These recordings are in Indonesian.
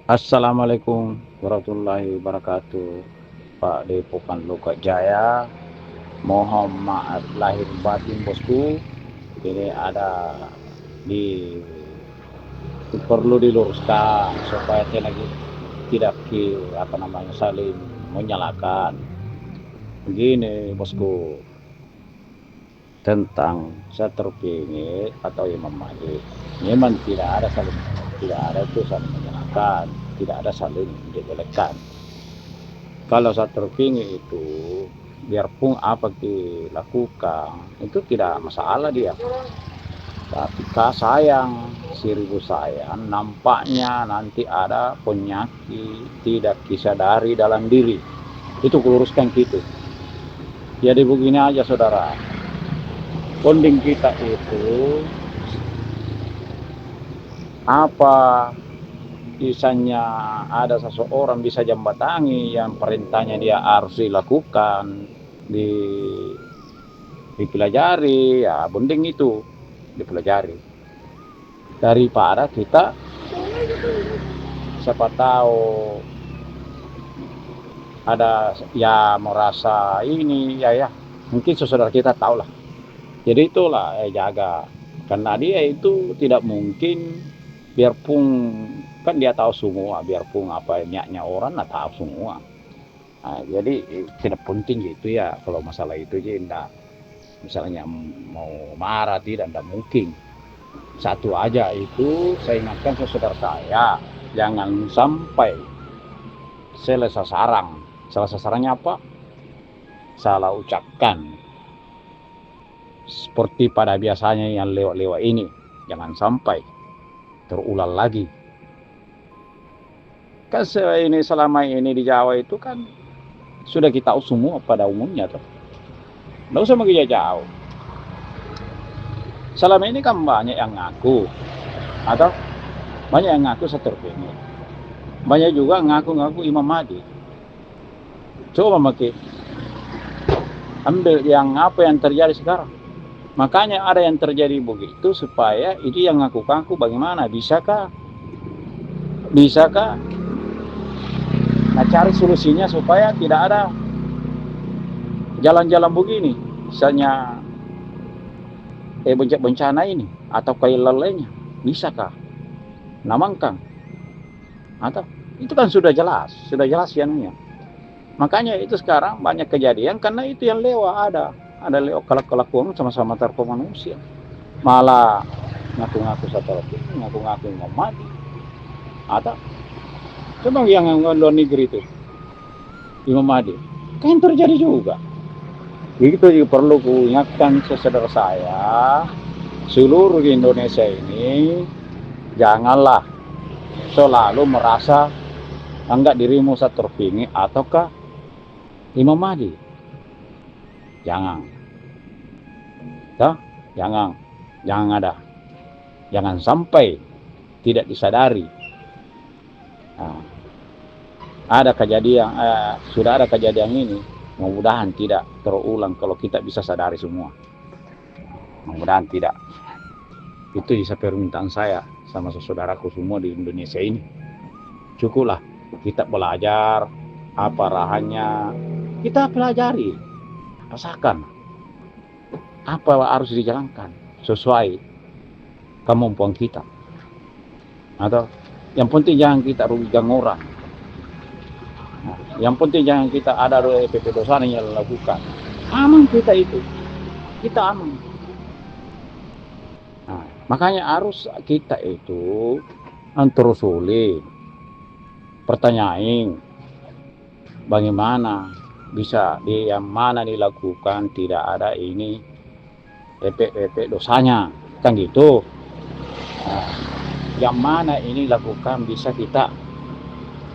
Assalamualaikum warahmatullahi wabarakatuh. Pak Depokan Loka Jaya, mohon maaf lahir batin bosku. Ini ada di perlu diluruskan supaya tidak saling menyalahkan. Begini bosku, tentang Satrupingi atau Imam Mahdi, memang tidak ada itu saling menyalahkan, tidak ada saling menjelekkan. Kalau Satrupingi itu biarpun apa dilakukan itu tidak masalah dia, tapi sayang, seribu sayang, nampaknya nanti ada penyakit tidak disadari dalam diri. Itu kuluruskan gitu. Jadi begini aja saudara, bonding kita itu apa, misalnya ada seseorang bisa jembatangi yang perintahnya dia harus dilakukan, di dipelajari, ya bonding itu dipelajari daripada kita siapa tahu ada ya merasa ini ya mungkin saudara kita tahu lah. Jadi itulah jaga, karena dia itu tidak mungkin, biarpun kan dia tahu semua, biarpun apa niatnya orang lah tahu semua. Nah, jadi tidak penting gitu ya kalau masalah itu aja enggak, misalnya mau marah tidak mungkin. Satu aja itu saya ingatkan ke saudara saya, jangan sampai salah sasaran. Salah sasarannya apa? Salah ucapkan. Seperti pada biasanya yang lewat-lewat ini, jangan sampai terulang lagi. Kan ini selama ini di Jawa itu kan sudah kita tahu semua pada umumnya tuh. Nggak usah mengeja jauh. Selama ini kan banyak yang ngaku, atau banyak yang ngaku Satrupingi, banyak juga ngaku-ngaku Imam Mahdi. Coba makin ambil yang apa yang terjadi sekarang. Makanya ada yang terjadi begitu supaya itu yang ngaku-ngaku bagaimana, bisakah nah cari solusinya supaya tidak ada jalan-jalan begini, misalnya bencana ini atau kayak lelenya, bisakah namangkang atau itu kan sudah jelas yanunya. Makanya itu sekarang banyak kejadian karena itu yang lewat, ada lewat kelakuan sama-sama tarko manusia, malah ngaku-ngaku satu lagi, ngaku-ngaku Imam Mahdi atau coba yang luar negeri itu Imam Mahdi kan terjadi juga. Begitu juga perlu kuingatkan saudara saya, seluruh Indonesia ini janganlah selalu merasa anggap dirimu Satrupingi ataukah Imam Mahdi. Jangan, ya, jangan ada, jangan sampai tidak disadari. Nah, ada kejadian, sudah ada kejadian ini, mudah-mudahan tidak terulang kalau kita bisa sadari semua. Mudah-mudahan tidak. Itu bisa permintaan saya sama saudaraku semua di Indonesia ini. Cukuplah kita belajar apa rahannya, kita pelajari, rasakan apa harus dijalankan sesuai kemampuan kita. Atau yang penting jangan kita rugikan orang. Yang penting jangan kita ada PP dosa yang lakukan. Aman kita itu, kita aman. Nah, makanya harus kita itu antarusuli, pertanyaan bagaimana bisa di yang mana dilakukan tidak ada ini PP dosanya, kan gitu. Nah, yang mana ini lakukan bisa kita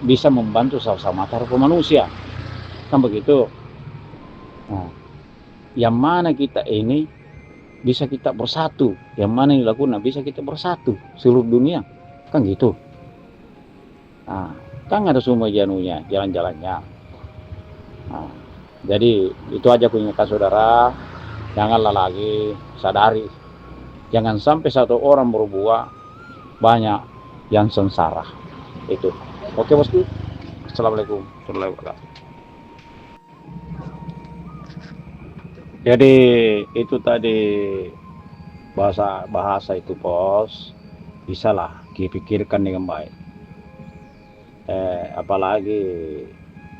bisa membantu sama-sama taraf manusia, kan begitu. Nah, yang mana kita ini bisa kita bersatu, yang mana yang dilakukan bisa kita bersatu seluruh dunia, kan gitu. Nah, kan ada semua jalan-jalannya. Nah, jadi itu aja aku ingatkan saudara, janganlah lagi sadari, jangan sampai satu orang berbuat banyak yang sengsara itu. Oke bosku, assalamualaikum warahmatullahi wabarakatuh. Jadi itu tadi bahasa bahasa itu bos, bisalah dipikirkan dengan baik. Apalagi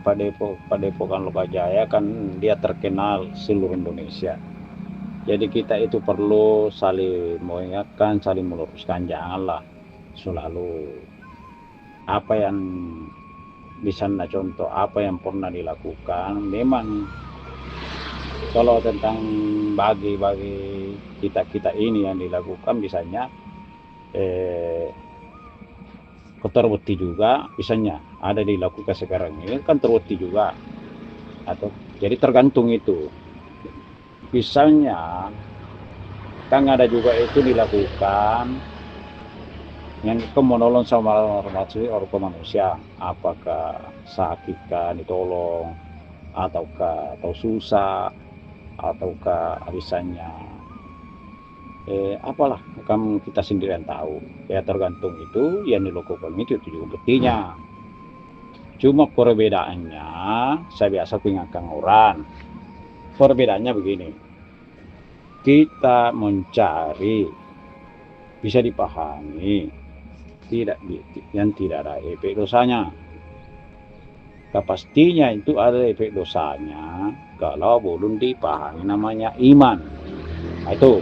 Padepokan Lokajaya kan dia terkenal seluruh Indonesia. Jadi kita itu perlu saling mengingatkan, saling meluruskan, janganlah selalu apa yang bisa contoh apa yang pernah dilakukan. Memang kalau tentang bagi kita ini yang dilakukan misalnya terbukti juga, misalnya ada dilakukan sekarang ini kan terbukti juga, atau jadi tergantung itu. Misalnya kan ada juga itu dilakukan yang menolong sama orang manusia, apakah sakitkan ditolong, ataukah atau susah, ataukah misalnya apalah kan kita sendiri yang tahu ya, tergantung itu yang dilakukan itu juga buktinya. Cuma perbedaannya saya biasa ingatkan orang, perbedaannya begini, kita mencari bisa dipahami yang tidak ada efek dosanya. Pastinya itu ada efek dosanya kalau belum dipahami namanya iman. Itu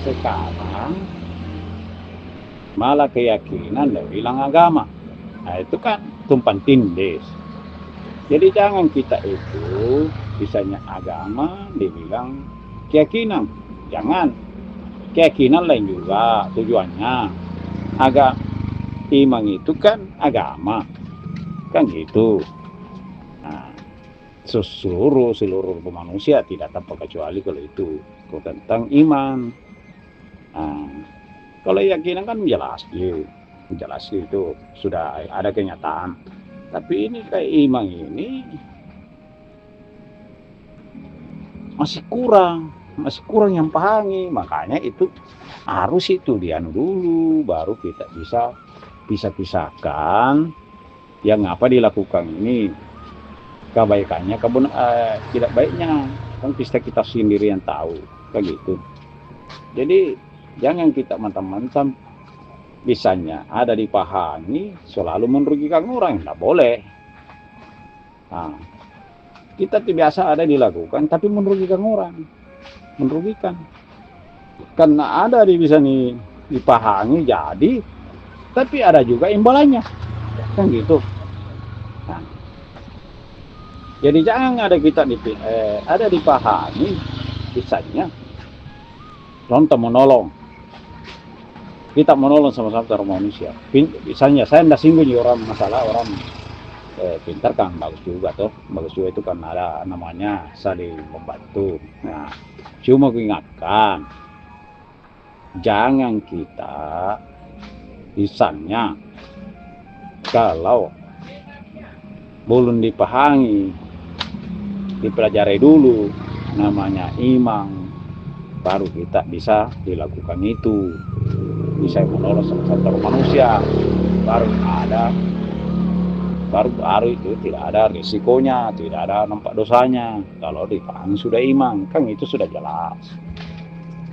sekarang malah keyakinan dan bilang agama. Nah itu kan tumpang tindih. Jadi jangan kita itu misalnya agama dibilang keyakinan, jangan. Keyakinan lain juga tujuannya. Iman itu kan agama, kan gitu. Nah, seluruh manusia tidak tanpa kecuali kalau itu tentang iman. Nah, kalau keyakinan kan jelas itu sudah ada kenyataan. Tapi ini kayak iman ini masih kurang yang pahami, makanya itu harus itu dianu dulu baru kita bisa pisahkan yang apa dilakukan ini kebaikannya tidak baiknya kan kita sendiri yang tahu kan gitu. Jadi jangan kita mantam-mantam bisanya ada dipahami selalu merugikan orang, tidak boleh. Nah, kita biasa ada dilakukan tapi merugikan orang, karena ada bisa dipahami jadi, tapi ada juga imbalannya kan gitu. Nah, jadi jangan ada dipahami bisanya contoh menolong, kita menolong sama-sama orang manusia. Misalnya saya tidak singgung orang masalah orang pintar kan bagus juga itu kan ada namanya saling membantu. Nah, cuma ingatkan jangan kita misalnya kalau belum dipahami dipelajari dulu namanya iman baru kita bisa dilakukan itu, bisa menolong sama manusia, baru itu tidak ada risikonya, tidak ada nampak dosanya kalau dipahami sudah iman, kan itu sudah jelas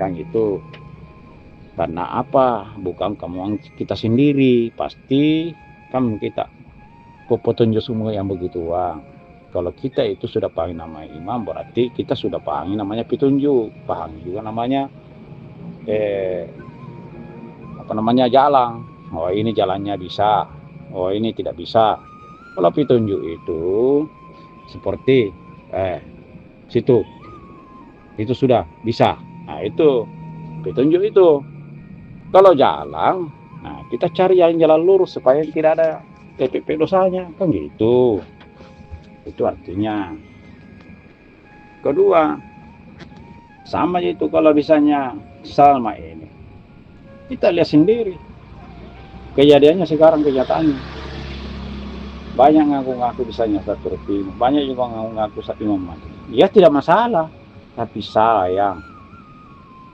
kan itu. Karena apa? Bukan kamu kita sendiri, pasti kan kita petunjuk semua yang begituan. Kalau kita itu sudah pahami nama iman, berarti kita sudah pahami namanya petunjuk, pahami juga namanya jalan. Oh ini jalannya bisa, oh ini tidak bisa. Kalau petunjuk itu seperti situ, itu sudah bisa. Nah itu petunjuk itu. Kalau jalan, nah kita cari yang jalan lurus supaya tidak ada efek dosanya, kan gitu. Itu artinya. Kedua, sama itu kalau misalnya Salma ini, kita lihat sendiri kejadiannya sekarang, kenyataannya. Banyak ngaku-ngaku misalnya satu film, banyak juga ngaku-ngaku satu imam mati. Ya tidak masalah, tapi sayang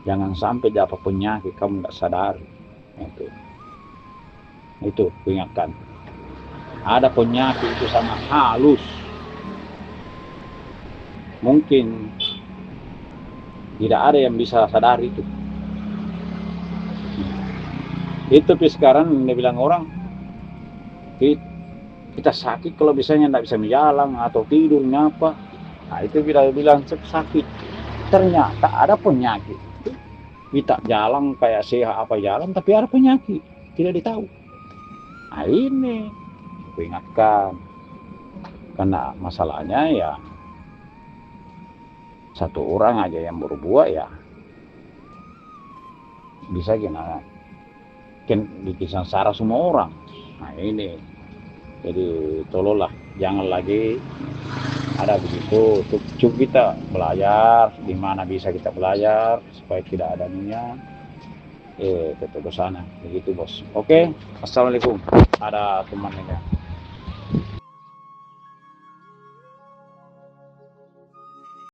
jangan sampai dapat penyakit kamu nggak sadar. Itu ingatkan. Ada penyakit itu sangat halus. Mungkin tidak ada yang bisa sadari itu. Itu sekarang dia bilang orang, kita sakit kalau misalnya tidak bisa menjalan atau tidur ngapa. Nah itu bilang sakit. Ternyata ada penyakit. Kita jalan kayak sehat apa jalan, tapi ada penyakit tidak ditahu. Nah ini aku ingatkan, karena masalahnya ya satu orang aja yang berbuat ya bisa bikin sengsara semua orang. Nah ini jadi tolonglah jangan lagi ada begitu. Cukup kita belajar di mana bisa kita belajar supaya tidak ada niat tetap ke sana begitu bos. Oke, assalamualaikum. Ada teman ini.